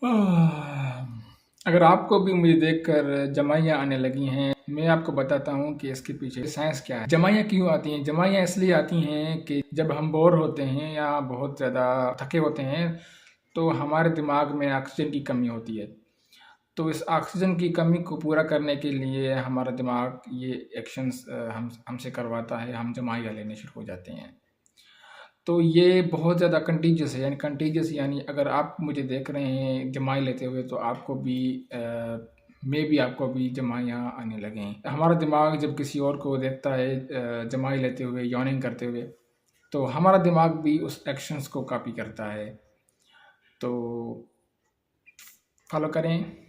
आह, अगर आपको भी मुझे देखकर जमाइयाँ आने लगी हैं, मैं आपको बताता हूँ कि इसके पीछे साइंस क्या है। जमाइयाँ क्यों आती हैं? जमाइयाँ इसलिए आती हैं कि जब हम बोर होते हैं या बहुत ज़्यादा थके होते हैं, तो हमारे दिमाग में ऑक्सीजन की कमी होती है। तो इस ऑक्सीजन की कमी को पूरा करने के लिए हमारा दिमाग ये एक्शंस हमसे करवाता है, हम जमाइयाँ लेने शुरू हो जाते हैं। तो ये बहुत ज़्यादा कंटीजियस यानी अगर आप मुझे देख रहे हैं जमाई लेते हुए तो आपको भी मे बी आपको भी जमाइयाँ आने लगें। हमारा दिमाग जब किसी और को देखता है जमाई लेते हुए, यॉर्निंग करते हुए, तो हमारा दिमाग भी उस एक्शंस को कॉपी करता है। तो फॉलो करें।